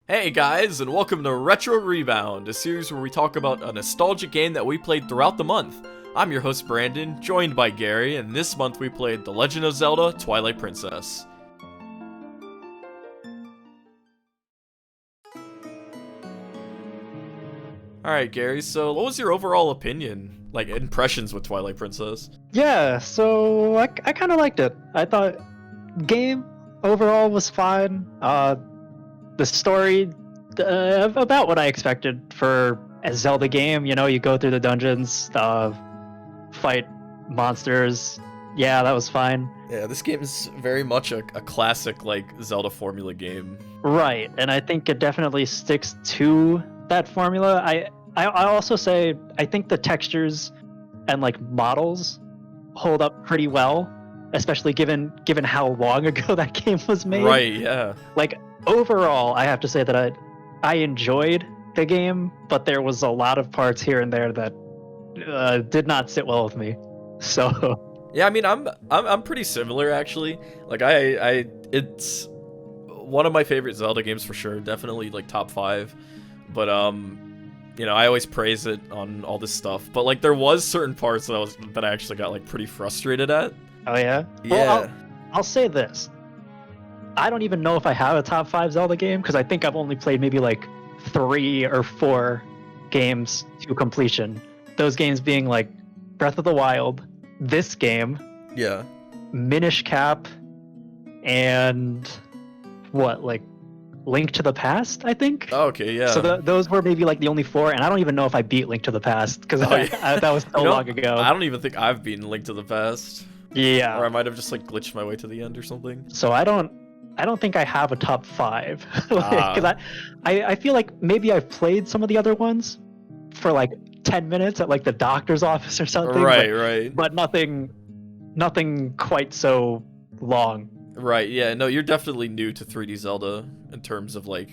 Hey guys, and welcome to Retro Rebound, a series where we talk about a nostalgic game that we played throughout the month. I'm your host Brandon, joined by Gary, and this month we played The Legend of Zelda, Twilight Princess. Alright Gary, so what was your overall opinion, like impressions with Twilight Princess? Yeah, so I kind of liked it. I thought game overall was fine. The story about what I expected for a Zelda game. You know, you go through the dungeons, fight monsters. Yeah, that was fine. Yeah, this game is very much a classic like Zelda formula game. Right, and I think it definitely sticks to that formula. I also say I think the textures and like models hold up pretty well, especially given how long ago that game was made. Right, yeah. Like overall, I have to say that I enjoyed the game, but there was a lot of parts here and there that did not sit well with me. So yeah, I mean, I'm pretty similar actually. Like it's one of my favorite Zelda games for sure. Definitely like top 5. But you know, I always praise it on all this stuff. But like there was certain parts that I actually got like pretty frustrated at. Oh yeah? Yeah. Well, I'll say this. I don't even know if I have a top 5 Zelda game because I think I've only played maybe like 3 or 4 games to completion. Those games being like Breath of the Wild, this game, Yeah. Minish Cap, and what, like Link to the Past, I think? Oh, okay, yeah. So those were maybe like the only 4, and I don't even know if I beat Link to the Past because that was so long ago. I don't even think I've beaten Link to the Past. Yeah. Or I might have just like glitched my way to the end or something. So I don't think I have a top 5 because I feel like maybe I've played some of the other ones for like 10 minutes at like the doctor's office or something. Right. But nothing quite so long. Right, yeah, no, you're definitely new to 3D Zelda in terms of like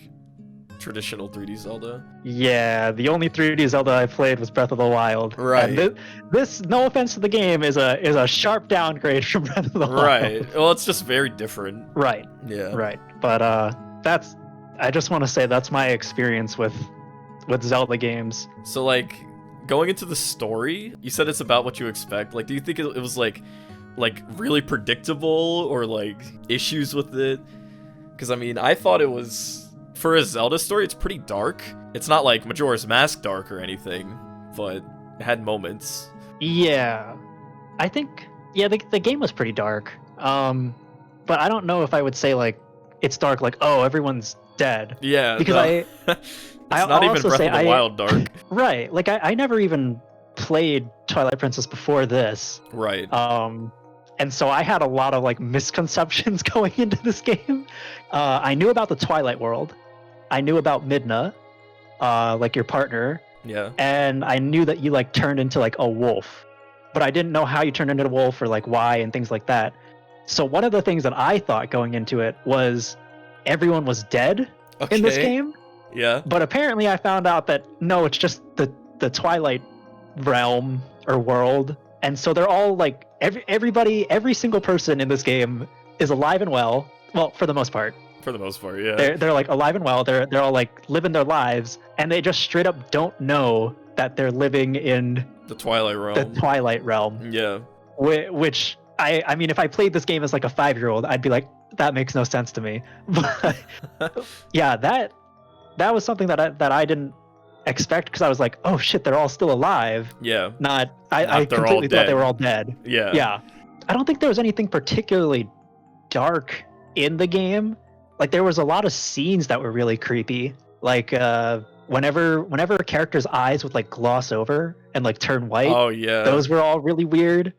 traditional 3D Zelda. Yeah, the only 3D Zelda I played was Breath of the Wild. Right. And this, no offense to the game, is a sharp downgrade from Breath of the Wild. Right. Well, it's just very different. Right. Yeah. Right. But I just want to say that's my experience with Zelda games. So like going into the story, you said it's about what you expect. Like, do you think it was like really predictable or like issues with it? Because I mean, I thought it was, for a Zelda story, it's pretty dark. It's not like Majora's Mask dark or anything, but it had moments. Yeah, I think the game was pretty dark. But I don't know if I would say like it's dark like, oh, everyone's dead. Yeah, because no. It's not even Breath of the Wild dark. Right, like I never even played Twilight Princess before this. Right. And so I had a lot of like misconceptions going into this game. I knew about the Twilight world. I knew about Midna, like your partner. Yeah. And I knew that you like turned into like a wolf, but I didn't know how you turned into a wolf or like why and things like that. So one of the things that I thought going into it was everyone was dead in this game. Yeah. But apparently I found out that no, it's just the Twilight realm or world. And so they're all like every single person in this game is alive and well. Well, for the most part. For the most part, yeah. They're like alive and well. They're all like living their lives, and they just straight up don't know that they're living in the Twilight realm. The Twilight realm. Yeah. Which I mean, if I played this game as like a 5-year-old, I'd be like, that makes no sense to me. But yeah, that was something that I didn't expect because I was like, oh shit, they're all still alive. Yeah. I completely thought they were all dead. Yeah. Yeah. I don't think there was anything particularly dark in the game. Like there was a lot of scenes that were really creepy. Like whenever a character's eyes would like gloss over and like turn white. Oh yeah. Those were all really weird.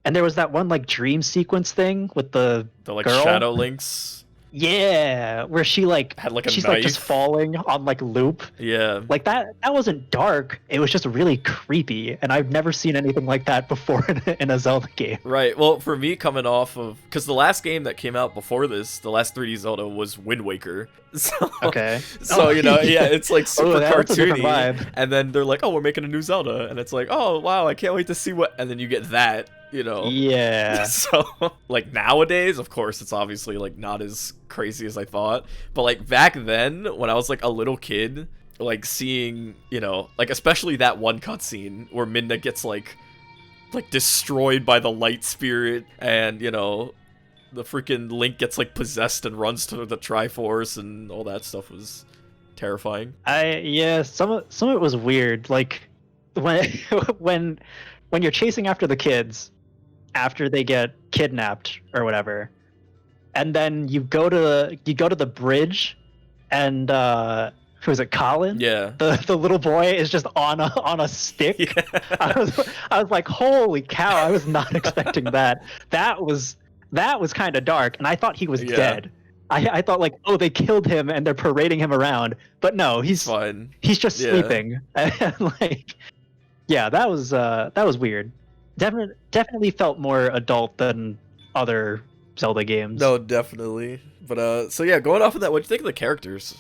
And there was that one like dream sequence thing with the like girl. Shadow Links. Yeah, where she like had like a she's knife. Like just falling on like loop. Yeah. Like that wasn't dark. It was just really creepy, and I've never seen anything like that before in a Zelda game. Right. Well, for me, coming off of, because the last game that came out before this, the last 3D Zelda was Wind Waker. So, okay. So you know, yeah, it's like super cartoony, vibe. And then they're like, oh, we're making a new Zelda, and it's like, oh wow, I can't wait to see what. And then you get that. you know. Yeah. So like nowadays, of course, it's obviously like not as crazy as I thought, but like back then when I was like a little kid, like seeing, you know, like especially that one cutscene where Midna gets like destroyed by the light spirit, and you know, the freaking Link gets like possessed and runs to the Triforce, and all that stuff was terrifying. Yeah, some of it was weird. Like when when when you're chasing after the kids after they get kidnapped or whatever, and then you go to the bridge, and who is it, Colin? Yeah. The little boy is just on a stick. Yeah. I was like, holy cow! I was not expecting that. That was kind of dark, and I thought he was dead. I thought like, oh, they killed him and they're parading him around, but no, he's fine. He's just sleeping. And like, yeah, that was weird. Definitely felt more adult than other Zelda games. No, definitely. But so yeah, going off of that, what do you think of the characters?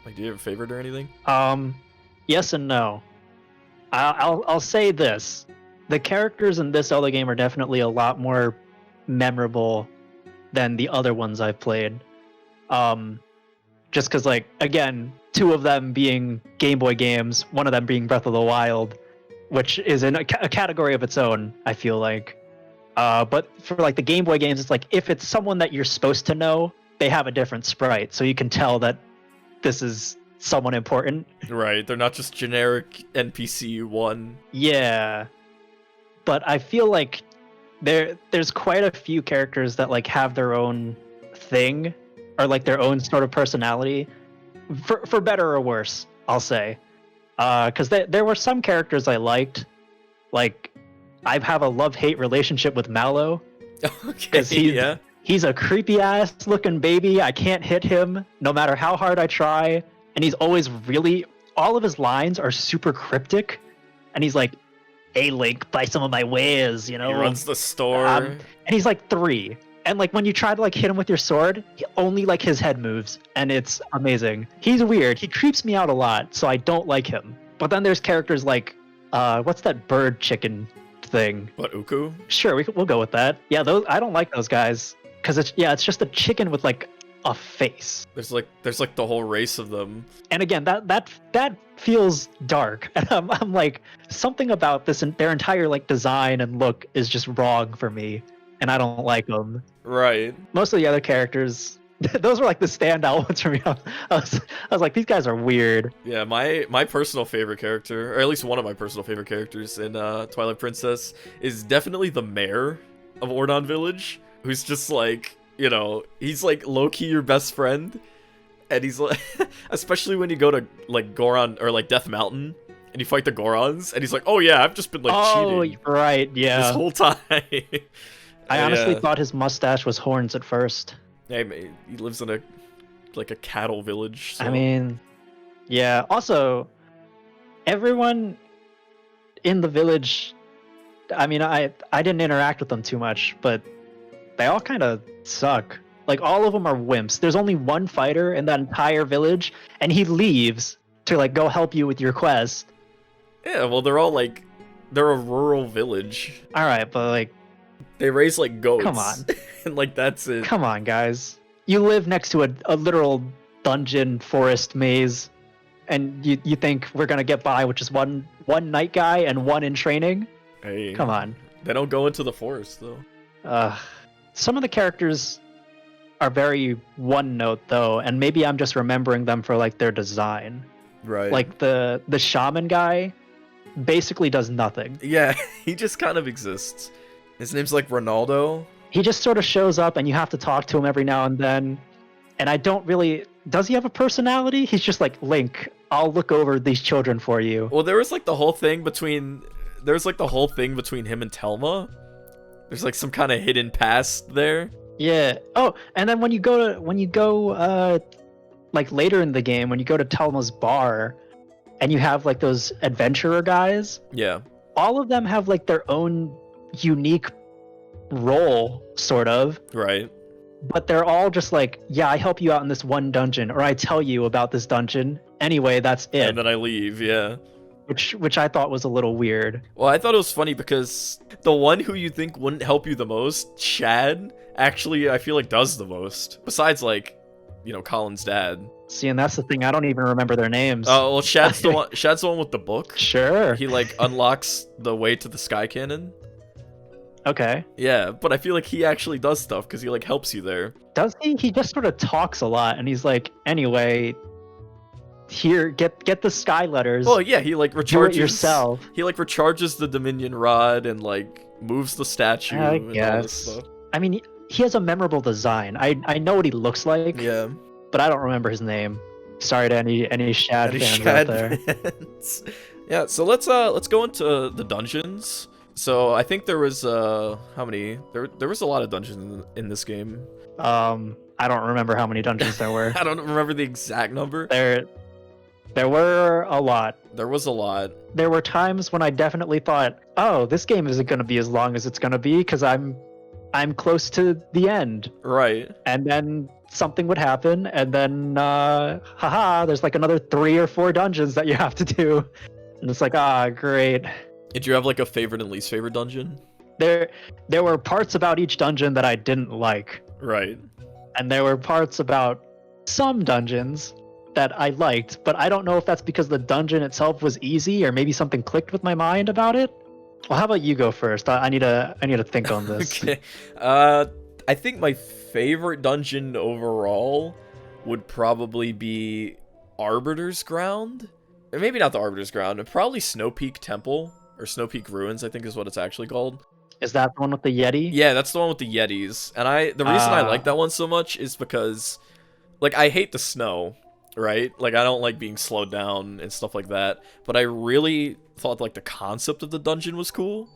Like, do you have a favorite or anything? Yes and no. I'll say this: the characters in this Zelda game are definitely a lot more memorable than the other ones I've played. Just because, like, again, 2 of them being Game Boy games, one of them being Breath of the Wild, which is in a category of its own, I feel like. But for like the Game Boy games, it's like if it's someone that you're supposed to know, they have a different sprite, so you can tell that this is someone important. Right, they're not just generic NPC one. Yeah, but I feel like there's quite a few characters that like have their own thing, or like their own sort of personality, for better or worse, I'll say. Because there were some characters I liked, like I have a love-hate relationship with Mallow. Okay, he's a creepy ass looking baby. I can't hit him no matter how hard I try, and he's always all of his lines are super cryptic, and he's like, "Hey Link, buy some of my wares," you know. He runs the store, and he's like 3. And like when you try to like hit him with your sword, only like his head moves, and it's amazing. He's weird. He creeps me out a lot, so I don't like him. But then there's characters like, what's that bird chicken thing? What, Uku? Sure, we'll go with that. Yeah, those I don't like those guys because it's just a chicken with like a face. There's like the whole race of them. And again, that feels dark, and I'm like, something about this and their entire like design and look is just wrong for me, and I don't like them. Right. Most of the other characters, those were like the standout ones for me. I was like, these guys are weird. Yeah, my personal favorite character, or at least one of my personal favorite characters in Twilight Princess, is definitely the mayor of Ordon Village, who's just like, you know, he's like low-key your best friend, and he's like, especially when you go to like Goron or like Death Mountain and you fight the Gorons, and he's like, oh yeah, I've just been like cheating. Oh, right, yeah. This whole time. I honestly thought his mustache was horns at first. Hey, man, he lives in a cattle village. So. I mean, yeah. Also, everyone in the village, I mean, I didn't interact with them too much, but they all kind of suck. Like, all of them are wimps. There's only one fighter in that entire village, and he leaves to like go help you with your quest. Yeah, well, they're a rural village. All right, but like, they raise like goats. Come on. And like that's it. Come on, guys. You live next to a literal dungeon forest maze, and you think we're gonna get by with just one night guy and one in training? Hey. Come on. They don't go into the forest though. Some of the characters are very one note though, and maybe I'm just remembering them for like their design. Right. Like the shaman guy basically does nothing. Yeah, he just kind of exists. His name's like Ronaldo. He just sort of shows up and you have to talk to him every now and then. And I don't really... Does he have a personality? He's just like, Link, I'll look over these children for you. Well, there was like the whole thing between... There's like the whole thing between him and Telma. There's like some kind of hidden past there. Yeah. Oh, and then when you go like later in the game, when you go to Telma's bar and you have like those adventurer guys. Yeah. All of them have like their own unique role, sort of. Right. But they're all just like, yeah, I help you out in this one dungeon, or I tell you about this dungeon. Anyway, that's it. And then I leave, yeah. which I thought was a little weird. Well, I thought it was funny because the one who you think wouldn't help you the most, Chad, actually I feel like does the most. Besides, like, you know, Colin's dad. See, and that's the thing, I don't even remember their names. Oh, well, Chad's the one with the book. Sure. He like unlocks the way to the Sky Cannon. Okay. Yeah, but I feel like he actually does stuff because he like helps you there. Does he? He just sort of talks a lot, and he's like, anyway, here, get the sky letters. Well, yeah, he like Do recharges it yourself. He like recharges the Dominion Rod and like moves the statue. I and all this guess. stuff. I mean, he has a memorable design. I know what he looks like. Yeah. But I don't remember his name. Sorry to any Shad Any fans Shad out there. fans. Yeah, so let's go into the dungeons. So I think there was how many? There was a lot of dungeons in this game. I don't remember how many dungeons there were. I don't remember the exact number. There were a lot. There was a lot. There were times when I definitely thought, "Oh, this game isn't going to be as long as it's going to be because I'm close to the end." Right. And then something would happen, and then haha, there's like another 3 or 4 dungeons that you have to do. And it's like, great. Did you have like a favorite and least favorite dungeon? There were parts about each dungeon that I didn't like. Right. And there were parts about some dungeons that I liked, but I don't know if that's because the dungeon itself was easy or maybe something clicked with my mind about it. Well, how about you go first? I need to think on this. Okay. I think my favorite dungeon overall would probably be Arbiter's Ground. Or maybe not the Arbiter's Ground, and probably Snowpeak Temple, or Snowpeak Ruins, I think is what it's actually called. Is that the one with the Yeti? Yeah, that's the one with the Yetis. And the reason I like that one so much is because, like, I hate the snow, right? Like, I don't like being slowed down and stuff like that. But I really thought, like, the concept of the dungeon was cool.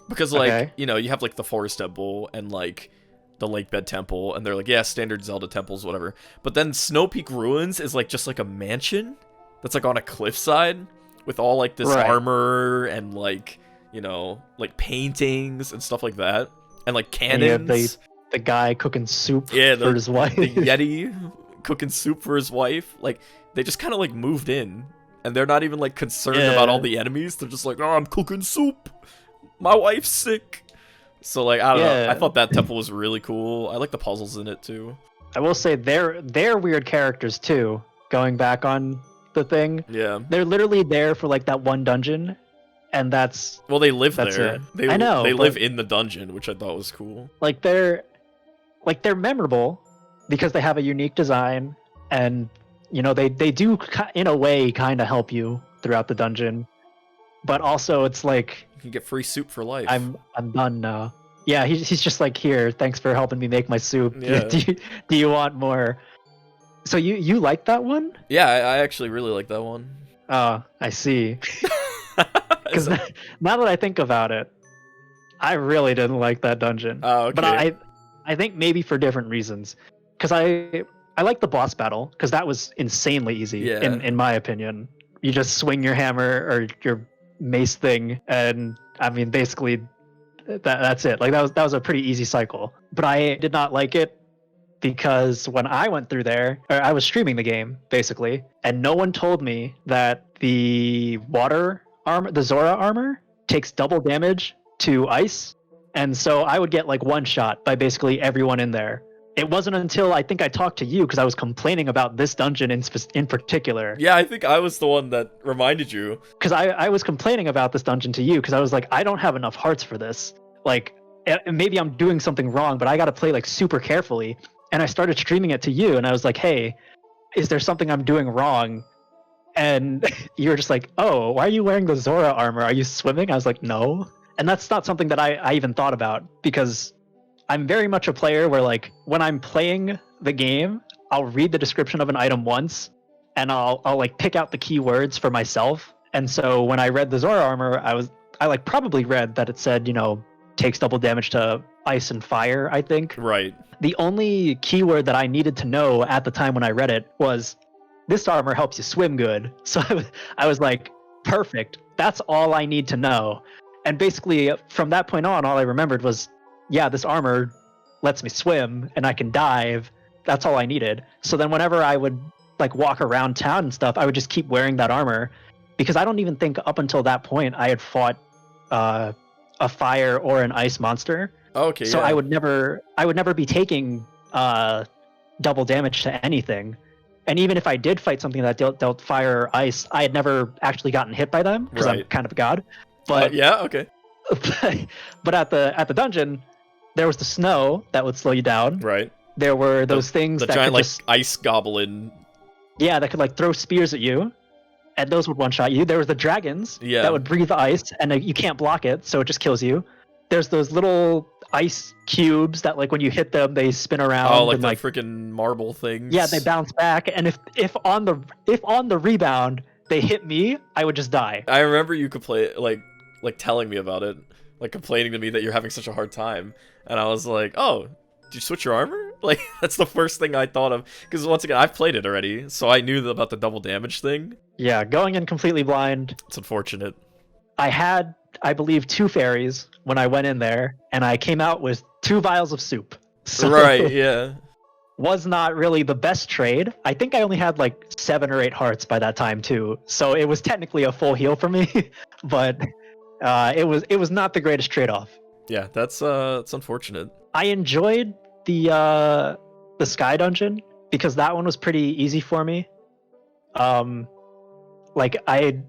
Because, like, you know, you have, like, the Forest Temple and, like, the Lakebed Temple. And they're like, yeah, standard Zelda temples, whatever. But then Snowpeak Ruins is, like, just, like, a mansion that's, like, on a cliffside with all, like, this armor and, like, you know, like, paintings and stuff like that. And, like, cannons. And the guy cooking soup for his wife. The Yeti cooking soup for his wife. Like, they just kind of, like, moved in. And they're not even, like, concerned about all the enemies. They're just like, oh, I'm cooking soup. My wife's sick. So, like, I don't know. I thought that temple was really cool. I like the puzzles in it, too. I will say they're weird characters, too. Going back on the thing. Yeah. They're literally there for, like, that one dungeon. And that's... Well, they live there. I know. They live in the dungeon, which I thought was cool. Like, they're memorable because they have a unique design. And, you know, they do, in a way, kind of help you throughout the dungeon. But also, it's like... You can get free soup for life. I'm done now. Yeah, he's just like, here, thanks for helping me make my soup. Yeah. Do you want more? So you like that one? Yeah, I actually really like that one. Oh, I see. Because now that I think about it, I really didn't like that dungeon. Oh, okay. But I think maybe for different reasons. Because I like the boss battle, because that was insanely easy, in my opinion. You just swing your hammer or your mace thing, and I mean, basically, that's it. Like, that was a pretty easy cycle. But I did not like it because when I went through there, or I was streaming the game, basically, and no one told me that the water armor, the Zora armor, takes double damage to ice. And so I would get like one shot by basically everyone in there. It wasn't until I think I talked to you because I was complaining about this dungeon in particular. Yeah, I think I was the one that reminded you. Because I was complaining about this dungeon to you because I was like, I don't have enough hearts for this. Like, maybe I'm doing something wrong, but I got to play like super carefully. And I started streaming it to you, and I was like, hey, is there something I'm doing wrong? And you were just like, oh, why are you wearing the Zora armor? Are you swimming? I was like, no. And that's not something that I even thought about, because I'm very much a player where, like, when I'm playing the game, I'll read the description of an item once, and I'll like pick out the keywords for myself. And so when I read the Zora armor, I like probably read that it said, you know, takes double damage to ice and fire, I think. Right. The only keyword that I needed to know at the time when I read it was, this armor helps you swim good. So I was like, perfect. That's all I need to know. And basically, from that point on, all I remembered was, yeah, this armor lets me swim and I can dive. That's all I needed. So then whenever I would like walk around town and stuff, I would just keep wearing that armor. because I don't even think up until that point I had fought a fire or an ice monster. Okay, so yeah. I would never be taking double damage to anything. And even if I did fight something that dealt fire or ice, I had never actually gotten hit by them because I'm kind of a god. But yeah, okay. but at the dungeon, there was the snow that would slow you down. Right. There were those things the that giant could like ice goblin. Yeah, that could like throw spears at you, and those would one shot you. There was the dragons that would breathe ice, and you can't block it, so it just kills you. There's those little ice cubes that like when you hit them, they spin around. Oh, like and, the freaking marble things. Yeah, they bounce back, and if on the rebound they hit me, I would just die. I remember you could play like telling me about it, like complaining to me that you're having such a hard time, and I was like, oh, did you switch your armor? Like, that's the first thing I thought of, because once again, I've played it already, so I knew about the double damage thing. Yeah, going in completely blind. It's unfortunate. I had, I believe, 2 fairies when I went in there, and I came out with 2 vials of soup. So right, yeah. Was not really the best trade. I think I only had like 7 or 8 hearts by that time too, so it was technically a full heal for me, but it was not the greatest trade-off. Yeah, that's unfortunate. I enjoyed the sky dungeon because that one was pretty easy for me. Like I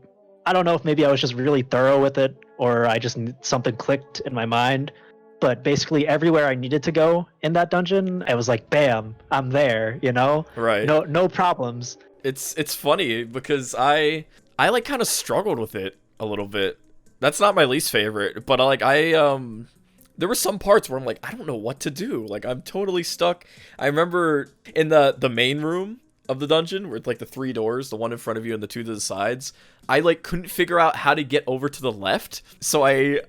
don't know if maybe I was just really thorough with it or I just something clicked in my mind, but basically everywhere I needed to go in that dungeon, I was like, bam, I'm there, you know? Right. No problems. It's funny because I like kind of struggled with it a little bit. That's not my least favorite, but like there were some parts where I'm like, I don't know what to do. Like, I'm totally stuck. I remember in the main room of the dungeon, with like the 3 doors, the one in front of you and the 2 to the sides, I like couldn't figure out how to get over to the left. So I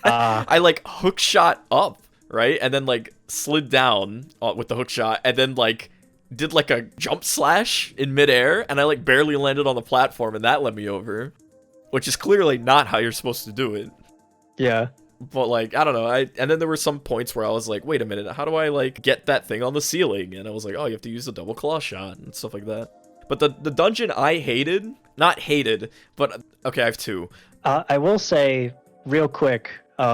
like hook shot up, right? And then like slid down with the hook shot, and then like did like a jump slash in midair, and I like barely landed on the platform, and that led me over, which is clearly not how you're supposed to do it. Yeah. But like, I don't know, and then there were some points where I was like, wait a minute, how do I like get that thing on the ceiling? And I was like, oh, you have to use the double claw shot and stuff like that. But the dungeon I hated, not hated, but okay, I have 2. I will say real quick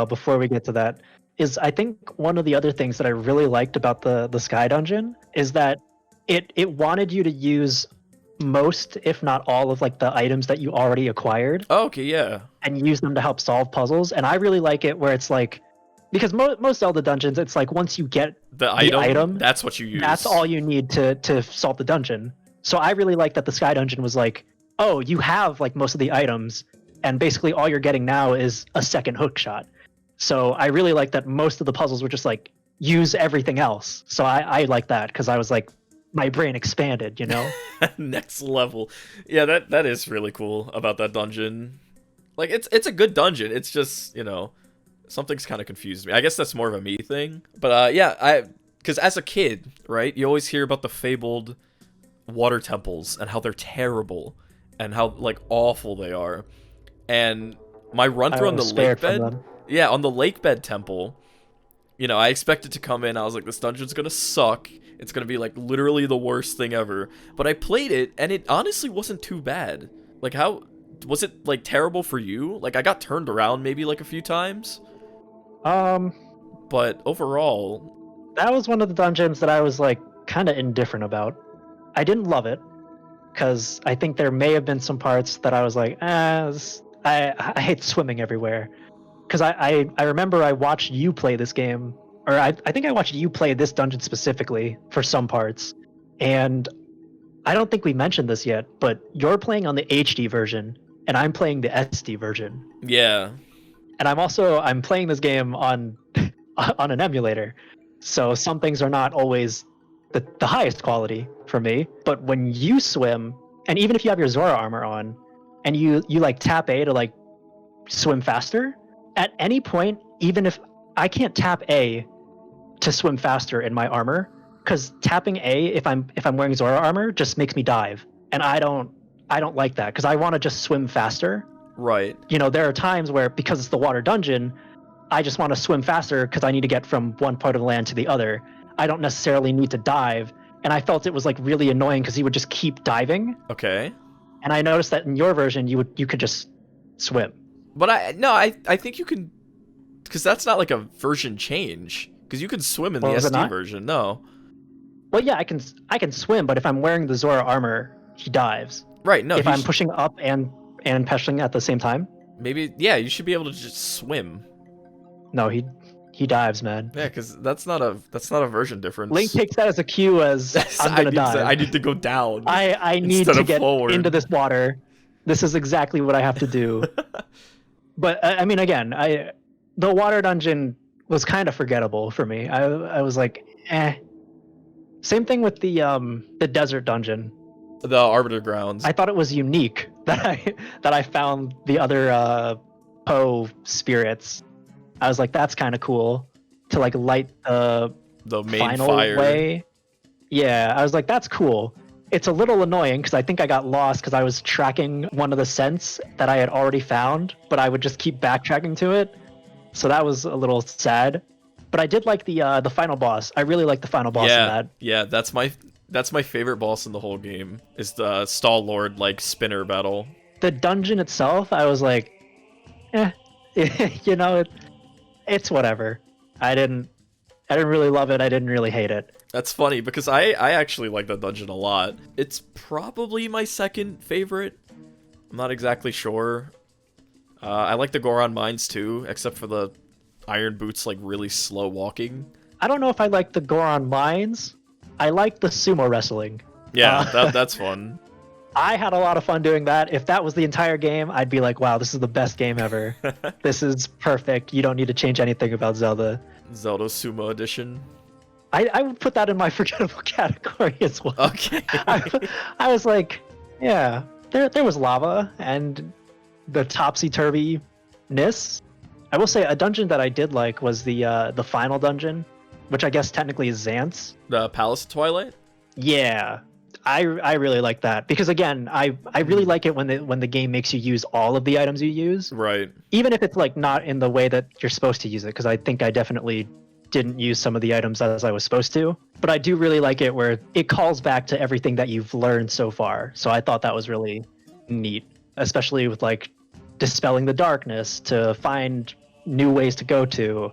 before we get to that is I think one of the other things that I really liked about the sky dungeon is that it wanted you to use most, if not all, of like the items that you already acquired. Oh, okay, yeah. And use them to help solve puzzles. And I really like it where it's like, because most Zelda dungeons, it's like once you get the item, that's what you use. That's all you need to solve the dungeon. So I really like that the sky dungeon was like, oh, you have like most of the items, and basically all you're getting now is a second hook shot. So I really like that most of the puzzles were just like, use everything else. So I like that because I was like, my brain expanded, you know? Next level. Yeah, that is really cool about that dungeon. Like, it's a good dungeon. It's just, you know, something's kind of confused me. I guess that's more of a me thing. But yeah, because as a kid, right, you always hear about the fabled water temples and how they're terrible and how like awful they are. And my run through on the lake bed, yeah, on the lake bed temple, you know, I expected to come in. I was like, this dungeon's gonna suck. It's gonna be like literally the worst thing ever. But I played it, and it honestly wasn't too bad. Like, how was it like terrible for you? Like, I got turned around maybe like a few times. But overall, that was one of the dungeons that I was like kind of indifferent about. I didn't love it because I think there may have been some parts that I was like, I hate swimming everywhere. Because I remember I watched you play this game, or I think I watched you play this dungeon specifically for some parts, and I don't think we mentioned this yet, but you're playing on the HD version, and I'm playing the SD version. Yeah. And I'm playing this game on on an emulator, so some things are not always the highest quality for me. But when you swim, and even if you have your Zora armor on, and you like tap A to like swim faster, at any point, even if I can't tap A to swim faster in my armor, because tapping A if I'm wearing Zora armor just makes me dive, and I don't like that because I want to just swim faster. Right. You know, there are times where, because it's the water dungeon, I just want to swim faster because I need to get from one part of the land to the other. I don't necessarily need to dive, and I felt it was like really annoying because he would just keep diving. Okay. and I noticed that in your version you could just swim. But I think you can, because that's not like a version change. Because you can swim in the SD version. No. Well, yeah, I can swim, but if I'm wearing the Zora armor, he dives. Right. No. If I'm pushing up and pushing at the same time. Maybe. Yeah, you should be able to just swim. No, he dives, man. Yeah, because that's not a version difference. Link takes that as a cue as I'm gonna dive. I need to go down. I need to get forward. into this water. This is exactly what I have to do. But I mean, again, the water dungeon was kind of forgettable for me. I was like, eh. Same thing with the desert dungeon. The Arbiter Grounds. I thought it was unique that I found the other Poe spirits. I was like, that's kind of cool to like light the main final fire way. Yeah, I was like, that's cool. It's a little annoying because I think I got lost because I was tracking one of the scents that I had already found, but I would just keep backtracking to it. So that was a little sad. But I did like the final boss. I really like the final boss in that. Yeah, that's my favorite boss in the whole game. Is the Stall Lord like spinner battle. The dungeon itself, I was like, you know, it's whatever. I didn't really love it. I didn't really hate it. That's funny because I actually like that dungeon a lot. It's probably my second favorite. I'm not exactly sure. I like the Goron Mines too, except for the Iron Boots like really slow walking. I don't know if I like the Goron Mines. I like the sumo wrestling. Yeah, that's fun. I had a lot of fun doing that. If that was the entire game, I'd be like, wow, this is the best game ever. This is perfect. You don't need to change anything about Zelda. Zelda Sumo Edition. I would put that in my forgettable category as well. Okay. I was like, yeah, there was lava and the topsy-turvy-ness. I will say a dungeon that I did like was the final dungeon, which I guess technically is Xant's. The Palace of Twilight? Yeah. I really like that because again, I really like it when the game makes you use all of the items you use. Right. Even if it's like not in the way that you're supposed to use it, because I think I definitely didn't use some of the items as I was supposed to. But I do really like it where it calls back to everything that you've learned so far. So I thought that was really neat, especially with like dispelling the darkness to find new ways to go to,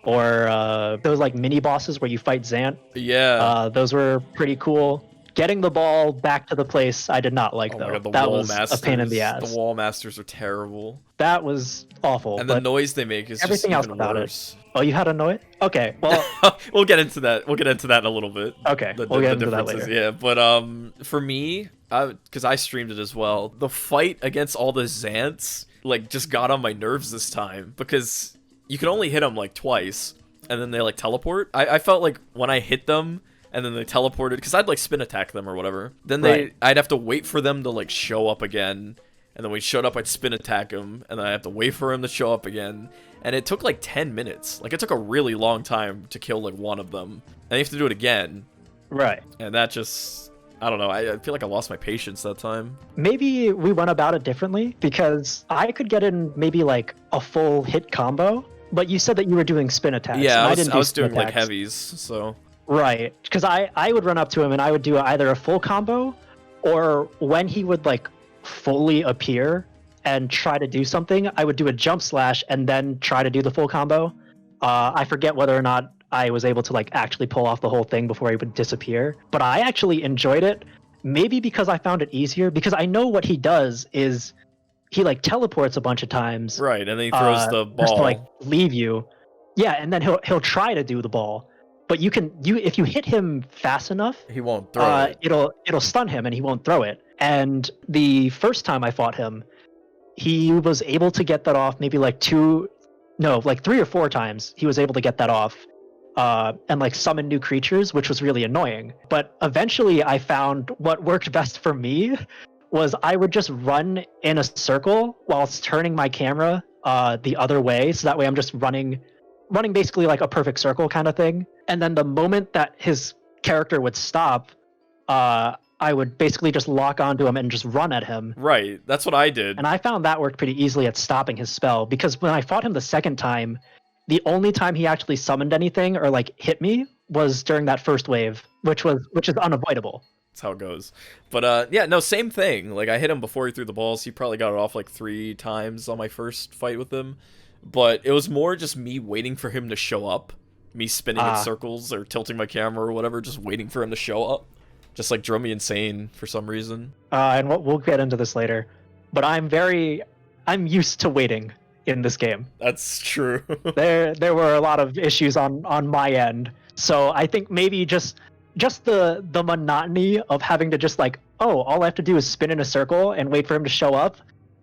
or those like mini bosses where you fight Xant. Yeah. Those were pretty cool. Getting the ball back to the place I did not like, though. God, that was a pain in the ass. The wall masters are terrible. That was awful. And the noise they make is everything just else even about worse. It. Oh, you had a noise? Okay, well... We'll get into that. We'll get into that in a little bit. Okay, we'll get into that later. Yeah, but for me, because I streamed it as well, the fight against all the Xants like just got on my nerves this time because you can only hit them like twice, and then they like teleport. I felt like when I hit them, and then they teleported, because I'd like spin attack them or whatever. Then I'd have to wait for them to like show up again, and then when he showed up, I'd spin attack him, and then I have to wait for him to show up again. And it took like 10 minutes. Like it took a really long time to kill like one of them, and you have to do it again. Right. And that just, I don't know. I feel like I lost my patience that time. Maybe we went about it differently because I could get in maybe like a full hit combo, but you said that you were doing spin attacks. Yeah, I was doing like heavies, so. Right, because I would run up to him and I would do either a full combo, or when he would like fully appear and try to do something, I would do a jump slash and then try to do the full combo. I forget whether or not I was able to like actually pull off the whole thing before he would disappear, but I actually enjoyed it. Maybe because I found it easier, because I know what he does is he like teleports a bunch of times. Right, and then he throws the ball. Just to like leave you. Yeah, and then he'll try to do the ball. But if you hit him fast enough, he won't throw it. It'll stun him and he won't throw it. And the first time I fought him, he was able to get that off maybe like 3 or 4 times he was able to get that off. And like summon new creatures, which was really annoying. But eventually I found what worked best for me was I would just run in a circle whilst turning my camera the other way. So that way I'm just running basically like a perfect circle kind of thing. And then the moment that his character would stop, I would basically just lock onto him and just run at him. Right, that's what I did. And I found that worked pretty easily at stopping his spell, because when I fought him the second time, the only time he actually summoned anything or like hit me was during that first wave, which is unavoidable. That's how it goes. But yeah, no, same thing. Like I hit him before he threw the balls. He probably got it off like 3 times on my first fight with him. But it was more just me waiting for him to show up. Me spinning in circles or tilting my camera or whatever, just waiting for him to show up. Just like drove me insane for some reason. And we'll get into this later. But I'm used to waiting in this game. That's true. There were a lot of issues on my end. So I think maybe just the monotony of having to just like, oh, all I have to do is spin in a circle and wait for him to show up.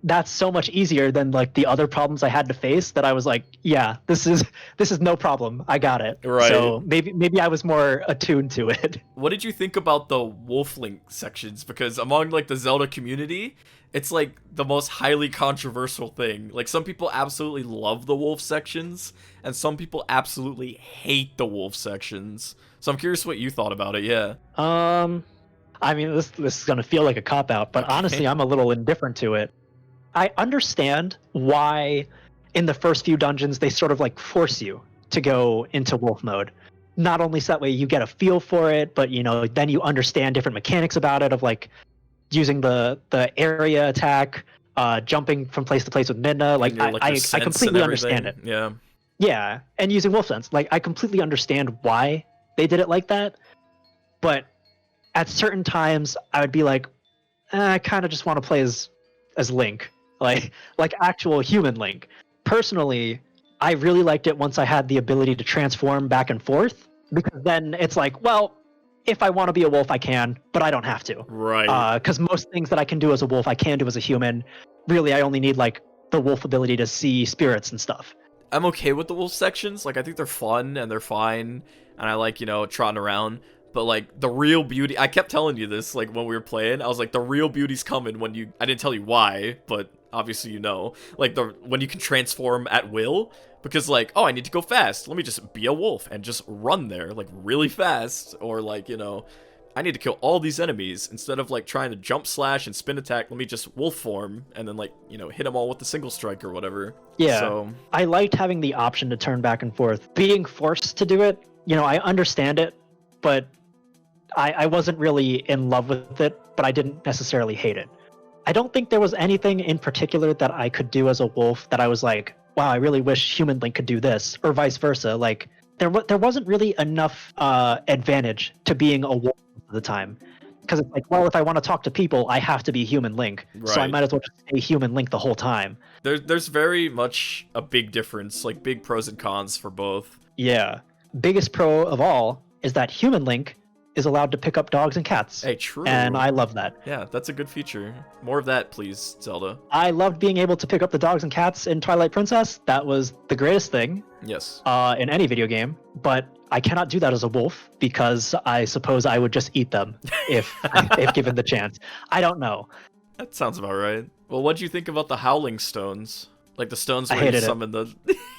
That's so much easier than like the other problems I had to face that I was like, yeah, this is no problem. I got it. Right. So maybe I was more attuned to it. What did you think about the Wolf Link sections? Because among like the Zelda community, it's like the most highly controversial thing. Like some people absolutely love the wolf sections, and some people absolutely hate the wolf sections. So I'm curious what you thought about it. Yeah. I mean, this is gonna feel like a cop out, but honestly, I'm a little indifferent to it. I understand why in the first few dungeons they sort of like force you to go into wolf mode. Not only so that way you get a feel for it, but then you understand different mechanics about it, of like using the area attack, jumping from place to place with Midna. Like I completely understand it. Yeah. Yeah, and using wolf sense. Like I completely understand why they did it like that. But at certain times I would be like, I kind of just want to play as Link. Like actual human Link. Personally, I really liked it once I had the ability to transform back and forth, because then it's like, well, if I want to be a wolf, I can, but I don't have to. Right. Because most things that I can do as a wolf, I can do as a human. Really, I only need like the wolf ability to see spirits and stuff. I'm okay with the wolf sections. Like I think they're fun and they're fine, and I like trotting around. But like the real beauty, I kept telling you this like when we were playing. I was like, the real beauty's coming when you. I didn't tell you why, but obviously like when you can transform at will, because like, oh, I need to go fast, let me just be a wolf and just run there like really fast, or like I need to kill all these enemies instead of like trying to jump slash and spin attack, let me just wolf form and then like hit them all with the single strike or whatever. Yeah, so I liked having the option to turn back and forth. Being forced to do it, I understand it, but I wasn't really in love with it, but I didn't necessarily hate it. I don't think there was anything in particular that I could do as a wolf that I was like, wow, I really wish human Link could do this, or vice versa. Like there wasn't really enough advantage to being a wolf at the time, because it's like, well, if I want to talk to people, I have to be human Link, right. So I might as well just stay human Link the whole time. There's very much a big difference, like big pros and cons for both. Yeah, biggest pro of all is that human Link is allowed to pick up dogs and cats. Hey, true. And I love that. Yeah, that's a good feature. More of that, please, Zelda. I loved being able to pick up the dogs and cats in Twilight Princess. That was the greatest thing. Yes. In any video game. But I cannot do that as a wolf, because I suppose I would just eat them if given the chance. I don't know. That sounds about right. Well, what'd you think about the Howling Stones? Like the stones where you summon the...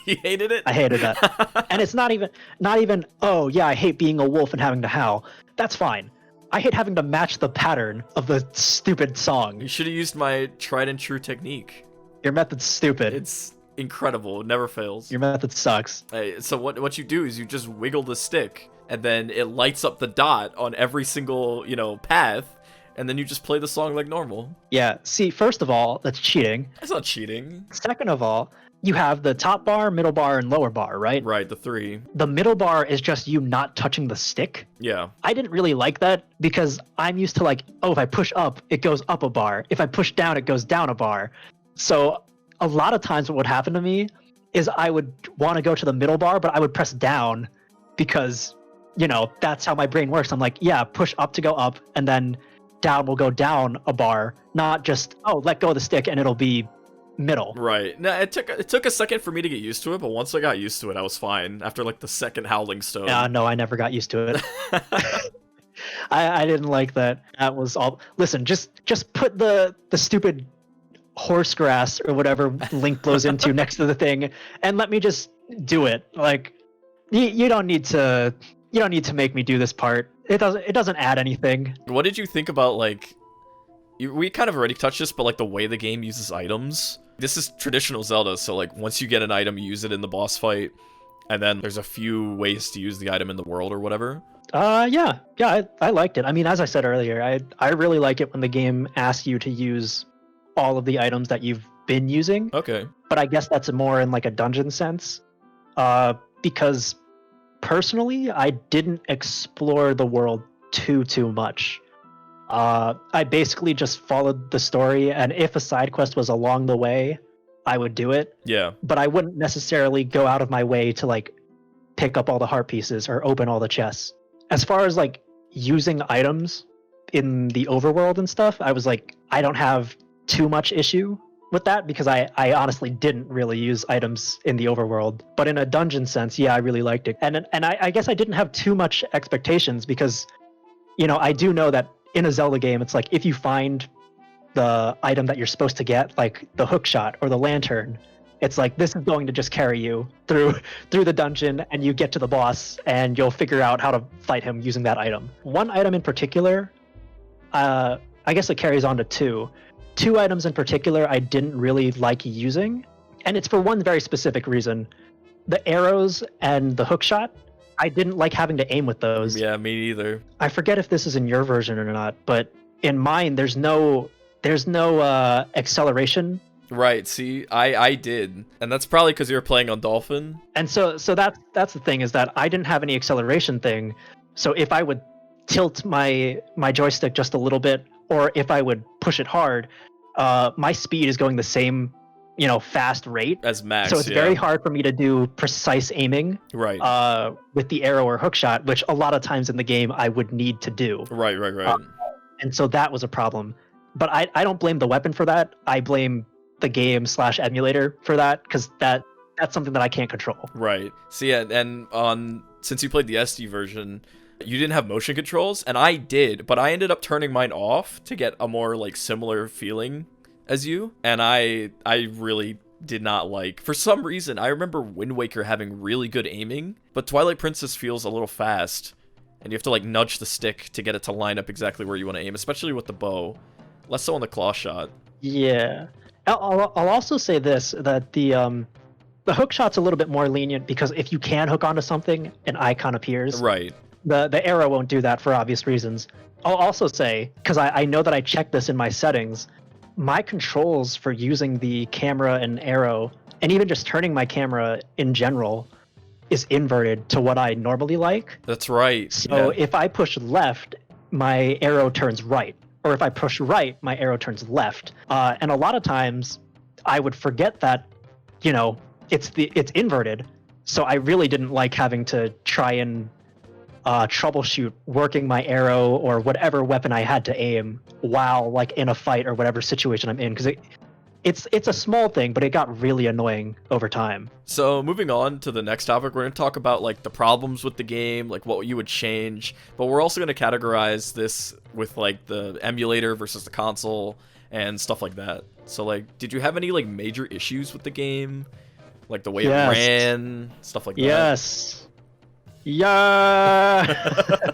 You hated it? I hated that. And it's not even, oh yeah, I hate being a wolf and having to howl. That's fine. I hate having to match the pattern of the stupid song. You should have used my tried and true technique. Your method's stupid. It's incredible. It never fails. Your method sucks. So what you do is you just wiggle the stick, and then it lights up the dot on every single, path, and then you just play the song like normal. Yeah, see, first of all, that's cheating. That's not cheating. Second of all, you have the top bar, middle bar, and lower bar, right? Right, the 3. The middle bar is just you not touching the stick. Yeah. I didn't really like that, because I'm used to like, oh, if I push up, it goes up a bar. If I push down, it goes down a bar. So a lot of times what would happen to me is I would want to go to the middle bar, but I would press down, because, that's how my brain works. I'm like, yeah, push up to go up, and then down will go down a bar, not just, oh, let go of the stick and it'll be middle. Right. Now it took a second for me to get used to it, but once I got used to it, I was fine after like the second Howling Stone. No, I never got used to it. I didn't like that. That was all. Listen, just put the stupid horse grass or whatever Link blows into next to the thing, and let me just do it. Like, you don't need to make me do this part. It doesn't add anything. What did you think about like? We kind of already touched this, but like the way the game uses items. This is traditional Zelda, so like once you get an item, you use it in the boss fight, and then there's a few ways to use the item in the world or whatever. I liked it. I mean, as I said earlier, I really like it when the game asks you to use all of the items that you've been using. Okay. But I guess that's more in like a dungeon sense. Because personally, I didn't explore the world too much. I basically just followed the story, and if a side quest was along the way, I would do it. Yeah. But I wouldn't necessarily go out of my way to like pick up all the heart pieces or open all the chests. As far as like using items in the overworld and stuff, I was like, I don't have too much issue with that because I honestly didn't really use items in the overworld. But in a dungeon sense, yeah, I really liked it. And I guess I didn't have too much expectations because, you know, I do know that in a Zelda game, it's like if you find the item that you're supposed to get, like the hook shot or the lantern, it's like this is going to just carry you through the dungeon, and you get to the boss and you'll figure out how to fight him using that item. One item in particular, I guess it carries on to two items in particular I didn't really like using, and it's for one very specific reason. The arrows and the hook shot, I didn't like having to aim with those. Yeah, me neither. I forget if this is in your version or not, but in mine there's no acceleration. Right, see, I did. And that's probably because you were playing on Dolphin. And so that's the thing, is that I didn't have any acceleration thing. So if I would tilt my joystick just a little bit, or if I would push it hard, my speed is going the same, you know, fast rate As max, so it's very hard for me to do precise aiming right. with the arrow or hook shot, which a lot of times in the game I would need to do. Right. And so that was a problem. But I don't blame the weapon for that. I blame the game / emulator for that, because that's something that I can't control. Right. See, and since you played the SD version, you didn't have motion controls, and I did, but I ended up turning mine off to get a more like similar feeling as you, and I really did not like. For some reason, I remember Wind Waker having really good aiming, but Twilight Princess feels a little fast, and you have to like nudge the stick to get it to line up exactly where you want to aim, especially with the bow. Less so on the claw shot. Yeah. I'll also say this, that the hook shot's a little bit more lenient because if you can hook onto something, an icon appears. Right. The arrow won't do that for obvious reasons. I'll also say, because I know that I checked this in my settings, my controls for using the camera and arrow, and even just turning my camera in general, is inverted to what I normally like. That's right. So yeah. if I push left, my arrow turns right. Or if I push right, my arrow turns left. And a lot of times, I would forget that, you know, it's inverted. So I really didn't like having to try and troubleshoot working my arrow or whatever weapon I had to aim while like in a fight or whatever situation I'm in, because it's a small thing, but it got really annoying over time. So moving on to the next topic, we're going to talk about like the problems with the game, like what you would change, but we're also going to categorize this with like the emulator versus the console and stuff like that. So like, did you have any like major issues with the game? Like the way it ran, stuff like that? Yes. Yeah.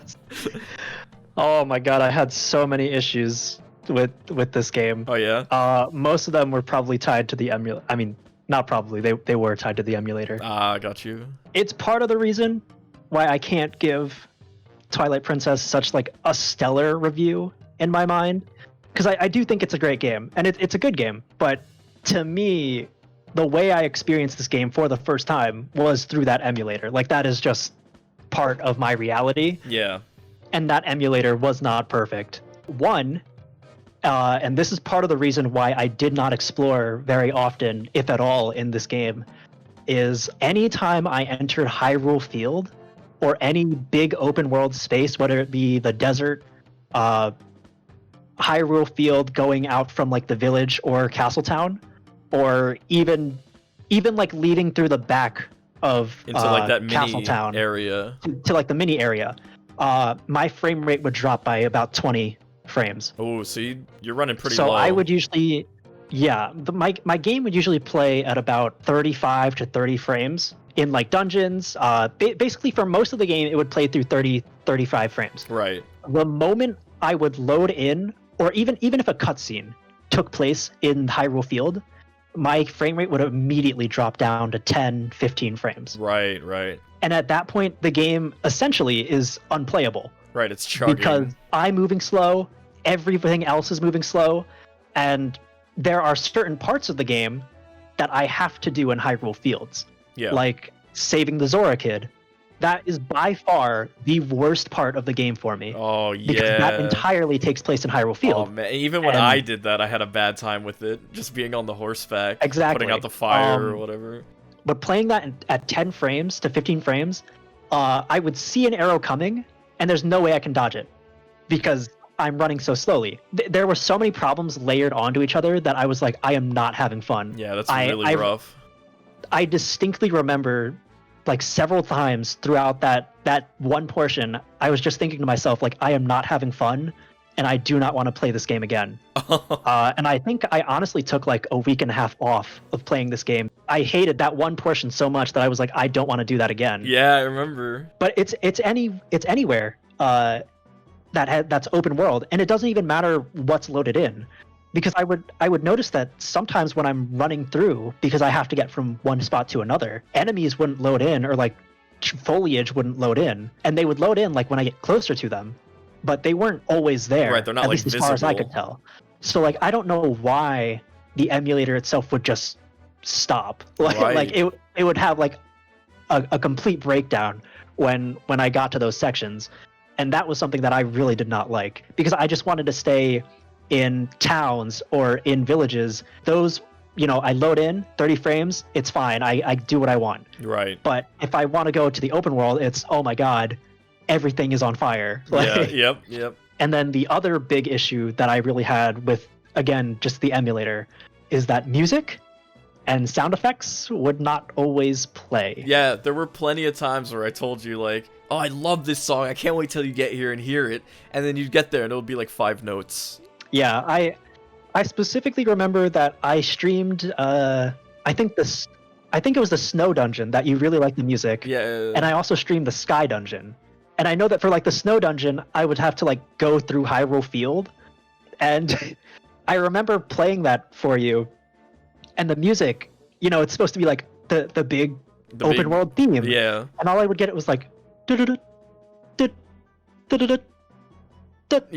Oh my god, I had so many issues with this game. Oh yeah? Most of them were probably tied to the emulator. I mean, not probably, they were tied to the emulator. Ah, got you. It's part of the reason why I can't give Twilight Princess such like a stellar review in my mind, because I do think it's a great game, and it's a good game, but to me, the way I experienced this game for the first time was through that emulator. Like, that is just part of my reality. Yeah. And that emulator was not perfect. One, and this is part of the reason why I did not explore very often, if at all, in this game, is anytime I entered Hyrule Field or any big open world space, whether it be the desert, Hyrule Field going out from like the village or Castletown, or even like leading through the back of into like that mini Castletown area to like the mini area, my frame rate would drop by about 20 frames. Oh, so you're running pretty low. So I would usually, my game would usually play at about 35 to 30 frames in like dungeons. Basically for most of the game, it would play through 35 frames. Right. The moment I would load in, or even if a cutscene took place in Hyrule Field, my frame rate would immediately drop down to 10, 15 frames. Right. And at that point, the game essentially is unplayable. Right, it's chugging. Because I'm moving slow, everything else is moving slow, and there are certain parts of the game that I have to do in Hyrule Fields. Yeah. Like saving the Zora kid. That is by far the worst part of the game for me. Oh, yeah. Because that entirely takes place in Hyrule Field. Oh, man. Even when I did that, I had a bad time with it. Just being on the horseback. Exactly. Putting out the fire or whatever. But playing that at 10 frames to 15 frames, I would see an arrow coming, and there's no way I can dodge it. Because I'm running so slowly. There were so many problems layered onto each other that I was like, I am not having fun. Yeah, that's really rough. I distinctly remember, like, several times throughout that one portion, I was just thinking to myself, like, I am not having fun, and I do not want to play this game again. And I think I honestly took like a week and a half off of playing this game. I hated that one portion so much that I was like, I don't want to do that again. Yeah, I remember. But it's anywhere that's open world, and it doesn't even matter what's loaded in. Because I would notice that sometimes when I'm running through, because I have to get from one spot to another, enemies wouldn't load in, or like foliage wouldn't load in, and they would load in like when I get closer to them, but they weren't always there. Right, they're not at like least as far as I visible. could tell. So like I don't know why the emulator itself would just stop. Right. Like it would have like a complete breakdown when I got to those sections, and that was something that I really did not like, because I just wanted to stay in towns or in villages. Those, I load in 30 frames, it's fine. I do what I want. Right. But if I want to go to the open world, it's, oh my god, everything is on fire. Yeah, yep. And then the other big issue that I really had with, again, just the emulator, is that music and sound effects would not always play. Yeah, there were plenty of times where I told you, like, oh, I love this song, I can't wait till you get here and hear it. And then you'd get there and it would be like 5 notes. Yeah, I specifically remember that I streamed, I think it was the Snow Dungeon that you really liked the music. Yeah. And I also streamed the Sky Dungeon. And I know that for like the Snow Dungeon, I would have to like go through Hyrule Field. And I remember playing that for you. And the music, it's supposed to be like the big open world theme. Yeah. And all I would get, it was like you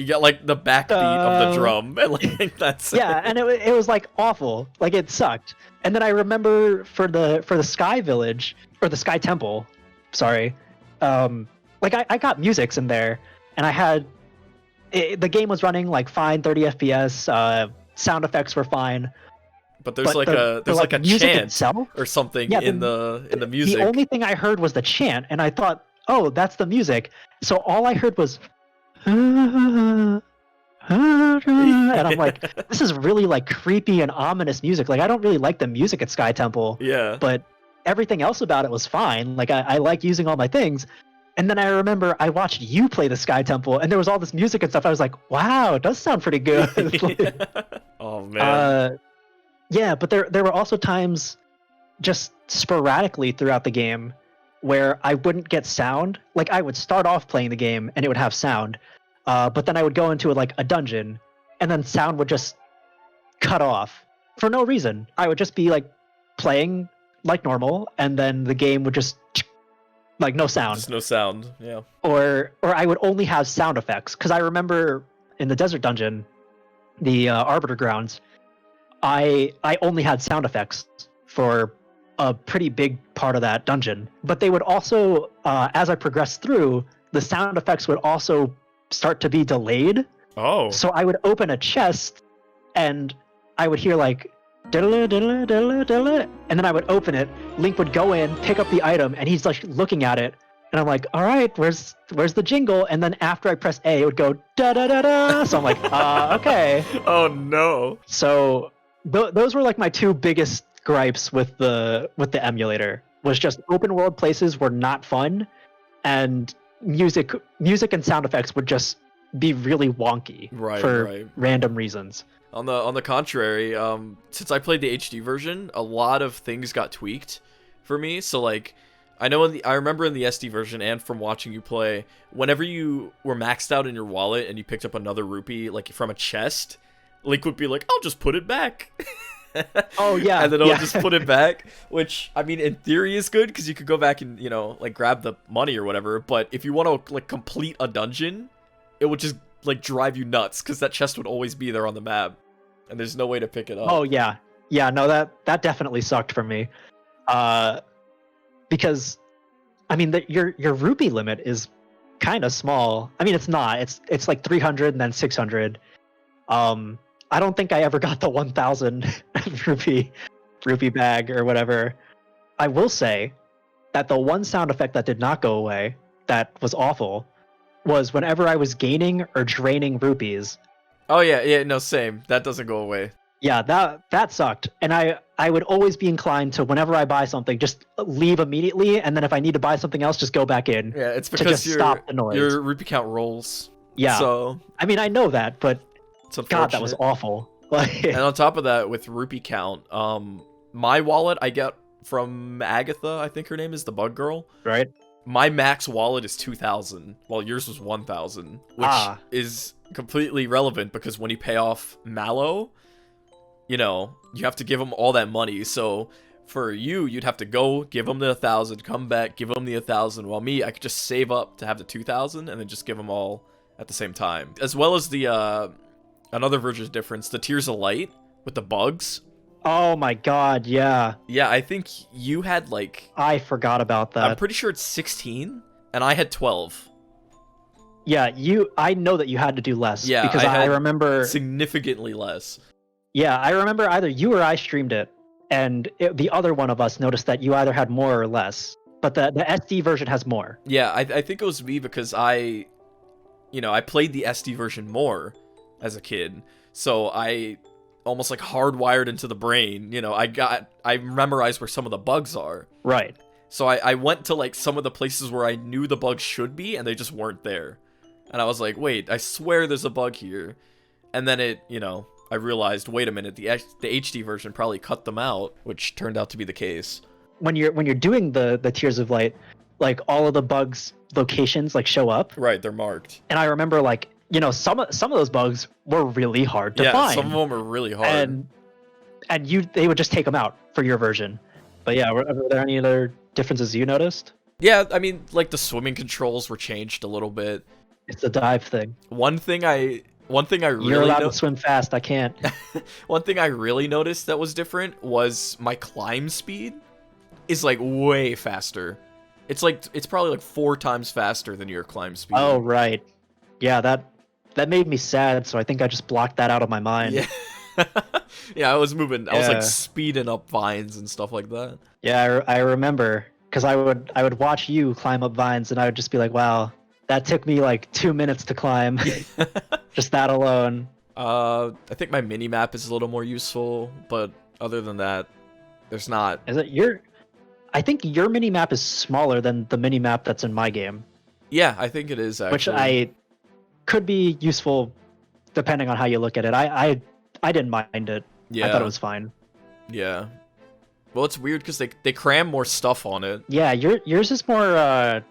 get like the backbeat of the drum, and like that's yeah, and it was like awful, like it sucked. And then I remember for the Sky Village, or the Sky Temple, sorry, like I got musics in there, and I had the game was running like fine, 30 FPS, sound effects were fine. But there's like a music chant itself? or something in the music. The only thing I heard was the chant, and I thought, oh, that's the music. So all I heard was and I'm like, this is really like creepy and ominous music. Like I don't really like the music at Sky Temple. Yeah. But everything else about it was fine. Like I like using all my things. And then I remember I watched you play the Sky Temple, and there was all this music and stuff. I was like, wow, it does sound pretty good. Oh man. Yeah, but there were also times just sporadically throughout the game where I wouldn't get sound. Like I would start off playing the game and it would have sound, but then I would go into like a dungeon, and then sound would just cut off for no reason. I would just be like playing like normal, and then the game would just like no sound. Just no sound. Yeah. Or I would only have sound effects, because I remember in the desert dungeon, the Arbiter Grounds, I only had sound effects for a pretty big part of that dungeon. But they would also, as I progressed through, the sound effects would also start to be delayed. Oh. So I would open a chest, and I would hear like diddle diddle diddle diddle, and then I would open it. Link would go in, pick up the item, and he's like looking at it, and I'm like, all right, where's the jingle? And then after I press A, it would go da da da da. So I'm like, okay. Oh no. So those were like my two biggest gripes with the emulator, was just open world places were not fun, and music and sound effects would just be really wonky for random reasons. On the contrary, since I played the HD version, a lot of things got tweaked for me. So like, I remember in the SD version, and from watching you play, whenever you were maxed out in your wallet and you picked up another rupee like from a chest, Link would be like, I'll just put it back. Oh yeah, And then it'll yeah. just put it back, which I mean in theory is good because you could go back and, you know, like grab the money or whatever, but if you want to like complete a dungeon, it would just like drive you nuts because that chest would always be there on the map and there's no way to pick it up. Oh yeah, yeah. No, that definitely sucked for me, because I mean your rupee limit is kind of small. I mean it's not. It's like 300 and then 600. I don't think I ever got the 1,000 rupee bag or whatever. I will say that the one sound effect that did not go away, that was awful, was whenever I was gaining or draining rupees. Oh yeah, no, same. That doesn't go away. Yeah, that sucked. And I would always be inclined to, whenever I buy something, just leave immediately, and then if I need to buy something else, just go back in. Yeah, it's to because just stop the noise. your rupee count rolls. Yeah. So I mean, I know that, but it's unfortunate. God, that was awful. And on top of that, with rupee count, my wallet I get from Agatha, I think her name is, the bug girl. Right. My max wallet is 2,000, while yours was 1,000, which is completely relevant because when you pay off Mallow, you know, you have to give him all that money. So for you, you'd have to go give him the 1,000, come back, give him the 1,000. While me, I could just save up to have the 2,000 and then just give them all at the same time. As well as the another version difference, the Tears of Light with the bugs. Oh my God, yeah. Yeah, I think you had like, I forgot about that. I'm pretty sure it's 16 and I had 12. Yeah, I know that you had to do less. Yeah, because I remember significantly less. Yeah, I remember either you or I streamed it, and the other one of us noticed that you either had more or less. But the SD version has more. Yeah, I think it was me because I played the SD version more as a kid, so I almost like hardwired into the brain. You know, I memorized where some of the bugs are. Right. So I went to like some of the places where I knew the bugs should be, and they just weren't there. And I was like, wait, I swear there's a bug here. And then I realized, wait a minute, the HD version probably cut them out, which turned out to be the case. When you're doing the Tears of Light, like all of the bugs locations like show up. Right, they're marked. And I remember like, some of those bugs were really hard to find. Yeah, some of them were really hard. And they would just take them out for your version. But yeah, were there any other differences you noticed? Yeah, I mean, like the swimming controls were changed a little bit. It's the dive thing. One thing I really You're allowed to swim fast. I can't. One thing I really noticed that was different was my climb speed is like way faster. It's probably like 4 times faster than your climb speed. Oh right, yeah, that made me sad. So I think I just blocked that out of my mind. Yeah, yeah, I was moving. I was like speeding up vines and stuff like that. Yeah, I remember because I would watch you climb up vines, and I would just be like, wow. That took me like 2 minutes to climb. Just that alone. I think my mini map is a little more useful, but other than that, there's not. Is it I think your mini map is smaller than the mini map that's in my game. Yeah, I think it is actually. Which I could be useful depending on how you look at it. I didn't mind it. Yeah. I thought it was fine. Yeah. Well, it's weird because they cram more stuff on it. Yeah, yours is more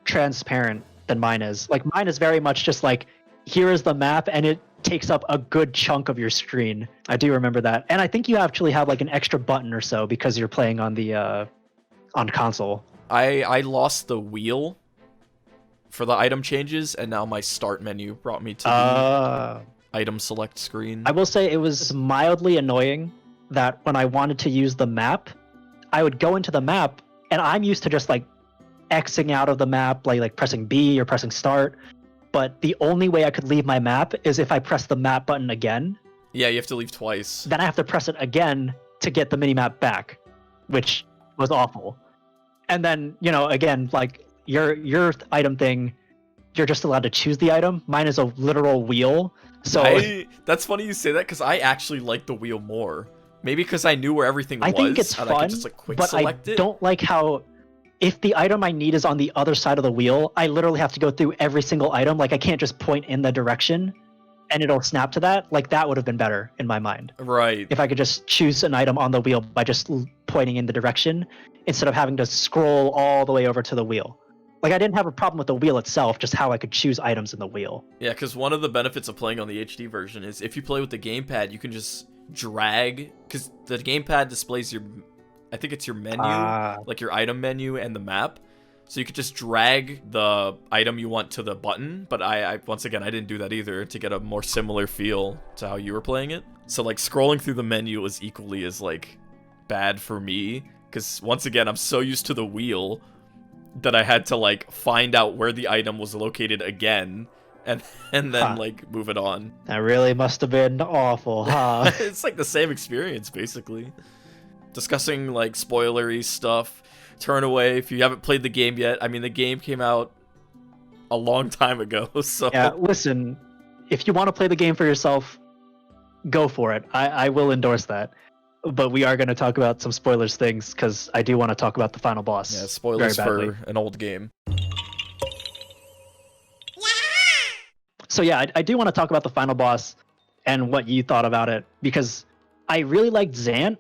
transparent than mine is. Like mine is very much just like, here is the map, and it takes up a good chunk of your screen. I do remember that. And I think you actually have like an extra button or so because you're playing on the on console. I lost the wheel for the item changes, and now my start menu brought me to the item select screen. I will say it was mildly annoying that when I wanted to use the map, I would go into the map, and I'm used to just like Xing out of the map, like pressing B or pressing start. But the only way I could leave my map is if I press the map button again. Yeah, you have to leave twice. Then I have to press it again to get the minimap back, which was awful. And then, again, like your item thing, you're just allowed to choose the item. Mine is a literal wheel. So that's funny you say that because I actually like the wheel more. Maybe because I knew where everything was. I think it's fun, I could just like quick select it. Don't like how if the item I need is on the other side of the wheel, I literally have to go through every single item. Like I can't just point in the direction and it'll snap to that. Like that would have been better in my mind. Right. If I could just choose an item on the wheel by just pointing in the direction instead of having to scroll all the way over to the wheel. Like I didn't have a problem with the wheel itself, just how I could choose items in the wheel. Yeah, because one of the benefits of playing on the HD version is if you play with the gamepad, you can just drag, because the gamepad displays your, I think it's your menu, like your item menu and the map. So you could just drag the item you want to the button, but I once again, I didn't do that either to get a more similar feel to how you were playing it. So like scrolling through the menu was equally as like bad for me, because once again, I'm so used to the wheel that I had to like find out where the item was located again, and then like move it on. That really must have been awful, huh? It's like the same experience basically. Discussing like spoilery stuff. Turn away if you haven't played the game yet. I mean, the game came out a long time ago, so... Yeah, listen, if you want to play the game for yourself, go for it. I will endorse that. But we are going to talk about some spoilers things, because I do want to talk about the final boss. Yeah, spoilers for an old game. So yeah, I do want to talk about the final boss and what you thought about it, because I really liked Zant.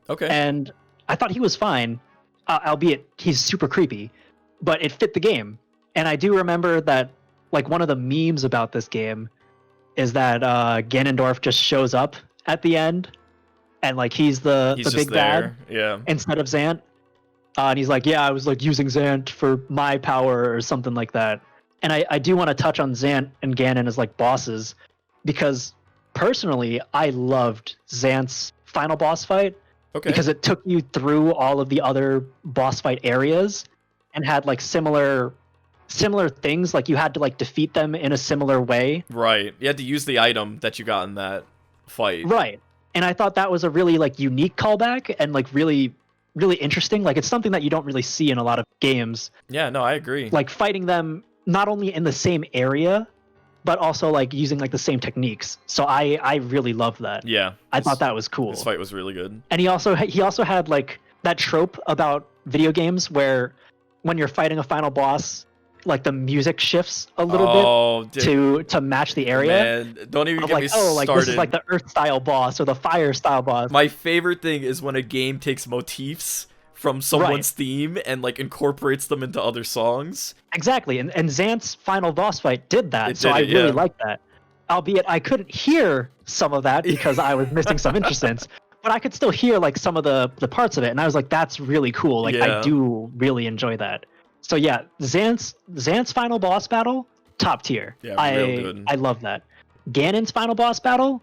Okay. And I thought he was fine. Albeit he's super creepy, but it fit the game. And I do remember that, like, one of the memes about this game is that Ganondorf just shows up at the end, and like he's the big bad, yeah, instead of Zant. And he's like, yeah, I was like using Zant for my power or something like that. And I do want to touch on Zant and Ganon as like bosses, because personally I loved Zant's final boss fight. Okay. Because it took you through all of the other boss fight areas and had like similar things. Like you had to like defeat them in a similar way. Right. You had to use the item that you got in that fight. Right. And I thought that was a really like unique callback and like really, really interesting. Like it's something that you don't really see in a lot of games. Yeah, no, I agree. Like fighting them not only in the same area, but also like using like the same techniques. So I really loved that. Yeah. I thought that was cool. This fight was really good. And he also had like that trope about video games where when you're fighting a final boss, like the music shifts a little bit to match the area. Man, don't even get me started. Like this is like the earth style boss or the fire style boss. My favorite thing is when a game takes motifs from someone's theme and like incorporates them into other songs. Exactly, and Zant's final boss fight did that, I really liked that. Albeit I couldn't hear some of that because I was missing some instruments, but I could still hear like some of the parts of it, and I was like, that's really cool. Like I do really enjoy that. So yeah, Zant's final boss battle, top tier. Yeah, real good. I love that. Ganon's final boss battle,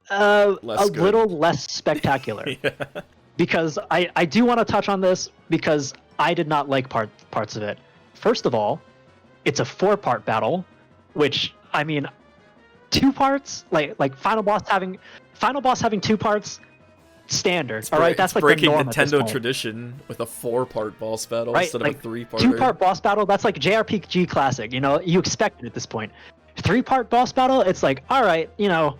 little less spectacular. Yeah. Because I do want to touch on this because I did not like parts of it. First of all, it's a 4-part battle, which I mean, 2 parts like final boss having 2 parts, standard. All right, that's like breaking the norm Nintendo tradition with a 4-part boss battle instead like, of a 3-part. 2-part boss battle, that's like JRPG classic. You know, you expect it at this point. 3-part boss battle, it's like, all right, you know,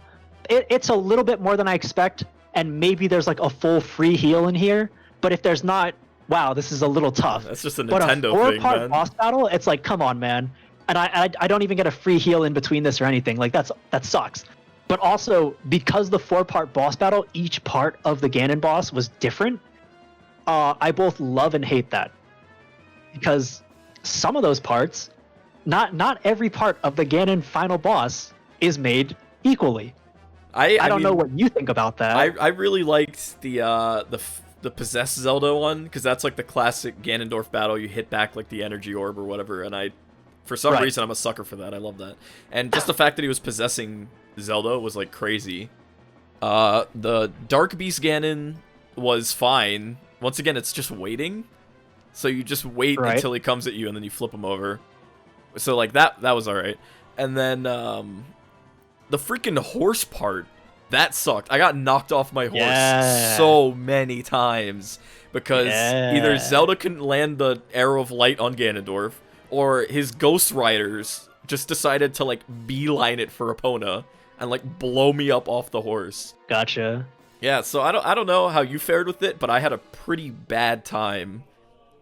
it's a little bit more than I expect. And maybe there's like a full free heal in here, but if there's not, wow, this is a little tough. That's just a but Nintendo a thing, man. 4-part boss battle, it's like, come on, man. And I don't even get a free heal in between this or anything. Like that sucks. But also because the 4-part boss battle, each part of the Ganon boss was different. I both love and hate that, because some of those parts, not every part of the Ganon final boss is made equally. I don't mean, know what you think about that. I really liked the Possessed Zelda one, because that's like the classic Ganondorf battle. You hit back like the energy orb or whatever, and for some reason, I'm a sucker for that. I love that. And just the fact that he was possessing Zelda was like crazy. The Dark Beast Ganon was fine. Once again, it's just waiting. So you just wait until he comes at you, and then you flip him over. So like that was alright. And then the freaking horse part, that sucked. I got knocked off my horse so many times because either Zelda couldn't land the arrow of light on Ganondorf, or his Ghost Riders just decided to like beeline it for Epona and like blow me up off the horse. Gotcha. Yeah, so I don't know how you fared with it, but I had a pretty bad time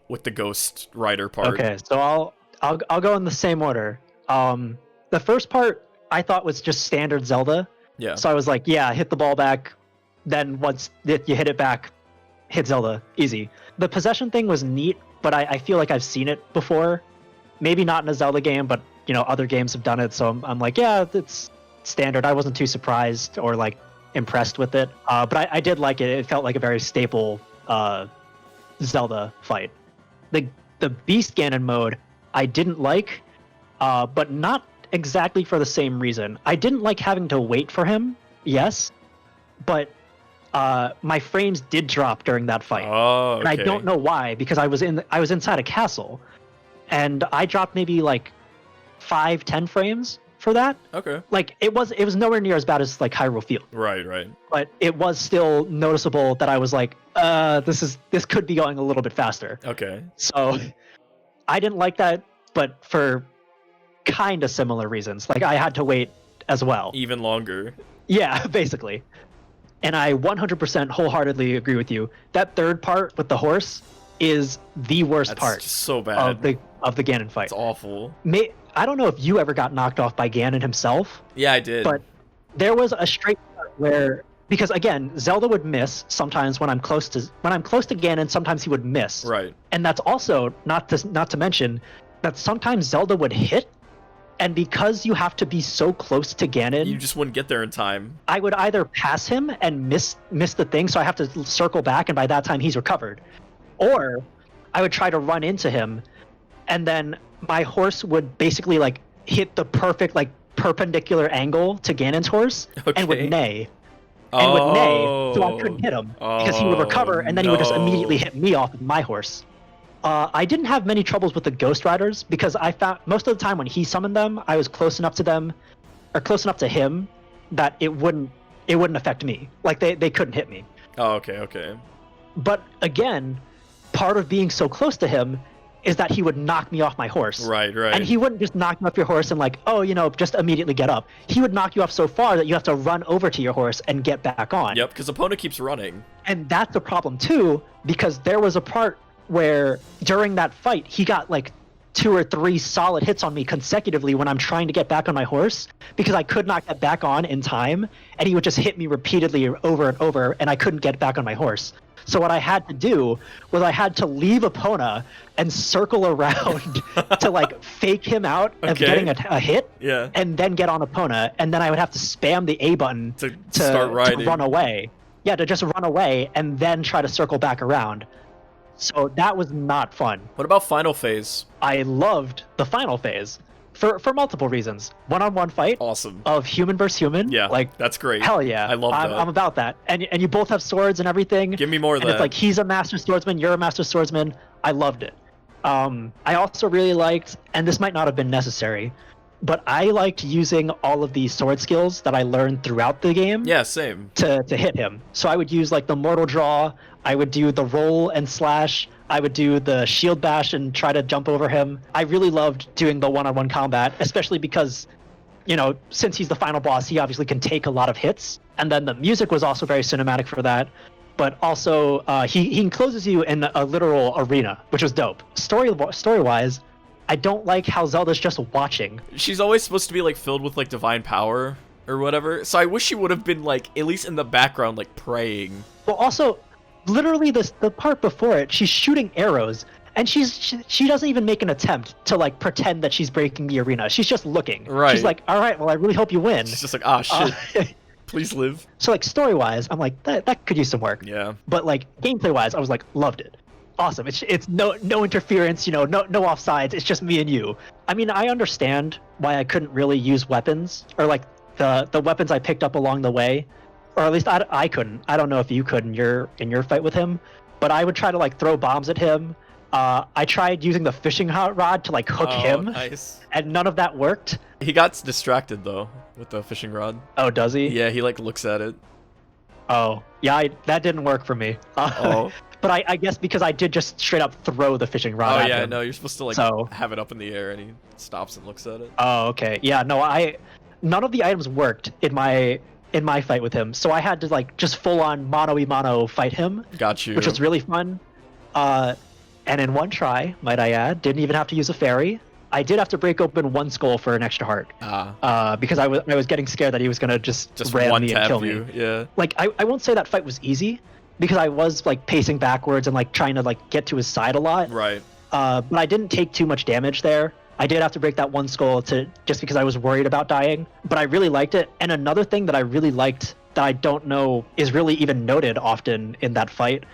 with the Ghost Rider part. Okay, so I'll go in the same order. The first part I thought was just standard Zelda. Yeah. So I was like, yeah, hit the ball back. Then once you hit it back, hit Zelda. Easy. The possession thing was neat, but I feel like I've seen it before. Maybe not in a Zelda game, but you know, other games have done it. So I'm like, yeah, it's standard. I wasn't too surprised or like impressed with it. But I did like it. It felt like a very staple Zelda fight. The Beast Ganon mode I didn't like, but not exactly for the same reason. I didn't like having to wait for him, yes, but my frames did drop during that fight. Oh, okay. And I don't know why, because I was inside a castle, and I dropped maybe like 5-10 frames for that. Okay. Like it was nowhere near as bad as like Hyrule Field. Right. But it was still noticeable that I was like, this could be going a little bit faster. Okay. So I didn't like that, but for kind of similar reasons. Like I had to wait as well. Even longer. Yeah, basically. And I 100% wholeheartedly agree with you. That third part with the horse is the worst That's part just so bad. of the Ganon fight. It's awful. I don't know if you ever got knocked off by Ganon himself. Yeah, I did. But there was a straight part where, because again, Zelda would miss sometimes when I'm close to Ganon. Sometimes he would miss. Right. And that's also not to mention that sometimes Zelda would hit, and because you have to be so close to Ganon, You just wouldn't get there in time. I would either pass him and miss the thing, so I have to circle back, and by that time he's recovered, or I would try to run into him, and then my horse would basically like hit the perfect like perpendicular angle to Ganon's horse and would neigh. And would neigh, so I couldn't hit him because he would recover, and then he would just immediately hit me off with my horse. I didn't have many troubles with the Ghost Riders because I found most of the time when he summoned them, I was close enough to them, or close enough to him, that it wouldn't affect me. Like they couldn't hit me. Oh, okay. But again, part of being so close to him is that he would knock me off my horse. Right. And he wouldn't just knock you off your horse and like, just immediately get up. He would knock you off so far that you have to run over to your horse and get back on. Yep, because opponent keeps running. And that's a problem too, because there was a part where during that fight, he got like 2 or 3 solid hits on me consecutively when I'm trying to get back on my horse, because I could not get back on in time, and he would just hit me repeatedly over and over, and I couldn't get back on my horse. So what I had to do was I had to leave Epona and circle around to like fake him out of getting a hit, and then get on Epona, and then I would have to spam the A button to start riding. To run away. Yeah, to just run away and then try to circle back around. So that was not fun. What about final phase? I loved the final phase for multiple reasons. One-on-one fight. Awesome. Of human versus human. Yeah, like that's great. Hell yeah. I love that. I'm about that. And you both have swords and everything. Give me more of that. It's like he's a master swordsman, you're a master swordsman. I loved it. I also really liked, and this might not have been necessary, but I liked using all of these sword skills that I learned throughout the game. Yeah, same. To hit him. So I would use like the mortal draw, I would do the roll and slash, I would do the shield bash and try to jump over him. I really loved doing the one-on-one combat, especially because, since he's the final boss, he obviously can take a lot of hits. And then the music was also very cinematic for that. But also, he encloses you in a literal arena, which was dope. Story-wise, I don't like how Zelda's just watching. She's always supposed to be like filled with like divine power or whatever. So I wish she would have been like at least in the background, like praying. Well, also, literally the part before it, she's shooting arrows, and she doesn't even make an attempt to like pretend that she's breaking the arena. She's just looking. Right. She's like, all right, well, I really hope you win. She's just like, shit. Please live. So like story-wise, I'm like, that could use some work. Yeah. But like gameplay-wise, I was like, loved it. Awesome. It's no interference, no offsides. It's just me and you. I mean, I understand why I couldn't really use weapons, or like the weapons I picked up along the way, or at least I couldn't. I don't know if you could in your fight with him, but I would try to like throw bombs at him. I tried using the fishing rod to like hook him, nice. And none of that worked. He got distracted though with the fishing rod. Oh, does he? Yeah, he like looks at it. Oh, yeah, that didn't work for me. But I guess because I did just straight up throw the fishing rod at him. No, you're supposed to like have it up in the air, and he stops and looks at it. Oh, okay. Yeah, no, none of the items worked in my fight with him, so I had to like just full on mano-y-mano fight him. Got you. Which was really fun. And in one try, might I add, didn't even have to use a fairy. I did have to break open one skull for an extra heart. Because I was getting scared that he was gonna just ram me and kill me. Yeah. Like I won't say that fight was easy, because I was like pacing backwards and like trying to like get to his side a lot. Right. But I didn't take too much damage there. I did have to break that one skull just because I was worried about dying, but I really liked it. And another thing that I really liked that I don't know is really even noted often in that fight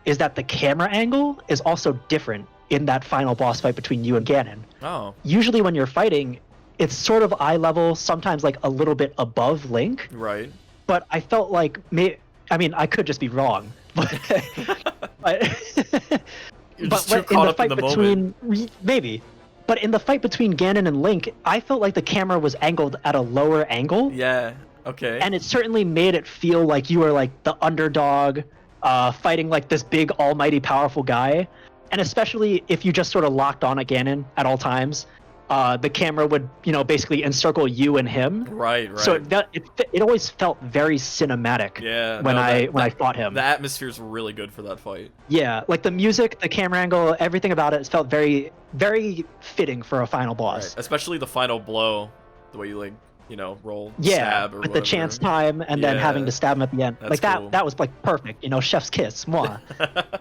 is that the camera angle is also different in that final boss fight between you and Ganon. Oh. Usually when you're fighting, it's sort of eye level, sometimes like a little bit above Link. Right. But I felt like, I mean, I could just be wrong, but You're just too caught up in the moment. Maybe. But in the fight between Ganon and Link, I felt like the camera was angled at a lower angle. Yeah, okay. And it certainly made it feel like you were like the underdog, fighting like this big, almighty, powerful guy. And especially if you just sort of locked on at Ganon at all times, the camera would, basically encircle you and him. Right. So it always felt very cinematic. Yeah. When I fought him. The atmosphere's really good for that fight. Yeah, like the music, the camera angle, everything about it felt very, very fitting for a final boss. Right. Especially the final blow, the way you roll, yeah, stab or with whatever. the chance time and then having to stab him at the end. That's like that, cool. that was like perfect. Chef's kiss, moi.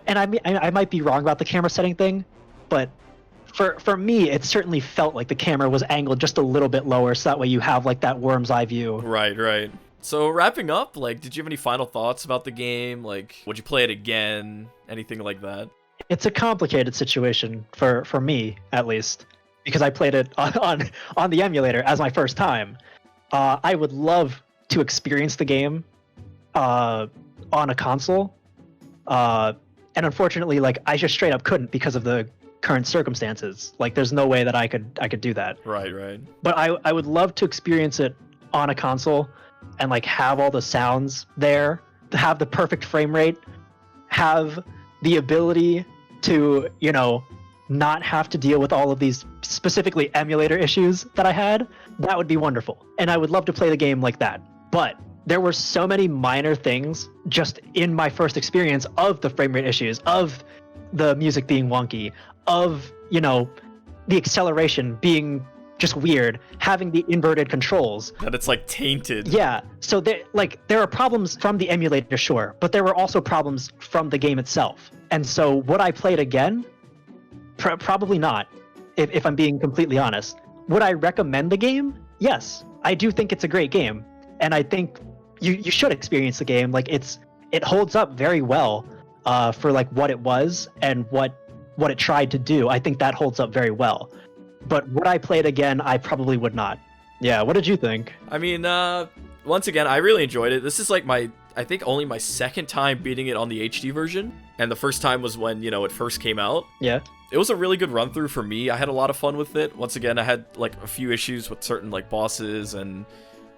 And I might be wrong about the camera setting thing, but for me, it certainly felt like the camera was angled just a little bit lower, so that way you have like that worm's eye view. Right. So wrapping up, did you have any final thoughts about the game? Would you play it again? Anything like that? It's a complicated situation for me, at least, because I played it on the emulator as my first time. I would love to experience the game on a console, and unfortunately, I just straight up couldn't because of the current circumstances. There's no way that I could do that. Right. But I would love to experience it on a console and have all the sounds there, to have the perfect frame rate, have the ability to not have to deal with all of these specifically emulator issues that I had. That would be wonderful. And I would love to play the game like that. But there were so many minor things just in my first experience of the frame rate issues, of the music being wonky, of, the acceleration being just weird, having the inverted controls. That it's tainted. Yeah. So there are problems from the emulator, sure, but there were also problems from the game itself. And so would I play it again? Probably not, if I'm being completely honest. Would I recommend the game? Yes. I do think it's a great game. And I think you should experience the game. It holds up very well for what it was and what it tried to do. I think that holds up very well. But would I play it again? I probably would not. Yeah, what did you think? I mean, once again, I really enjoyed it. This is I think only my second time beating it on the HD version. And the first time was when, it first came out. Yeah. It was a really good run through for me. I had a lot of fun with it. Once again, I had a few issues with certain bosses and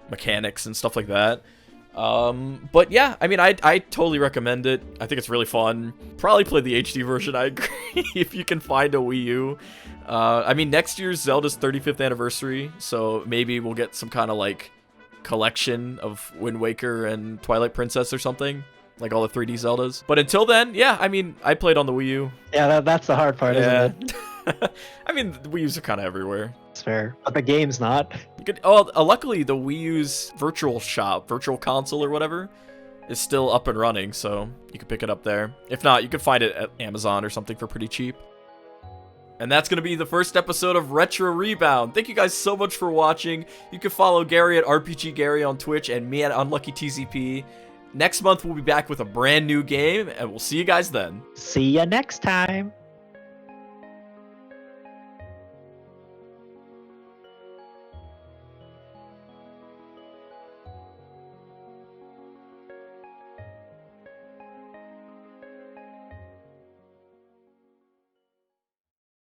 mechanics and stuff like that. But yeah, I mean, I totally recommend it. I think it's really fun. Probably play the HD version, I agree, if you can find a Wii U. I mean, next year's Zelda's 35th anniversary, so maybe we'll get some kind of collection of Wind Waker and Twilight Princess or something. All the 3D Zeldas. But until then, yeah, I mean, I played on the Wii U. Yeah, that's the hard part, isn't it? I mean, the Wii U's are kind of everywhere. It's fair. But the game's not. Luckily, the Wii U's virtual console or whatever, is still up and running, so you can pick it up there. If not, you can find it at Amazon or something for pretty cheap. And that's going to be the first episode of Retro Rebound. Thank you guys so much for watching. You can follow Gary at RPG Gary on Twitch and me at UnluckyTZP. Next month, we'll be back with a brand new game, and we'll see you guys then. See ya next time.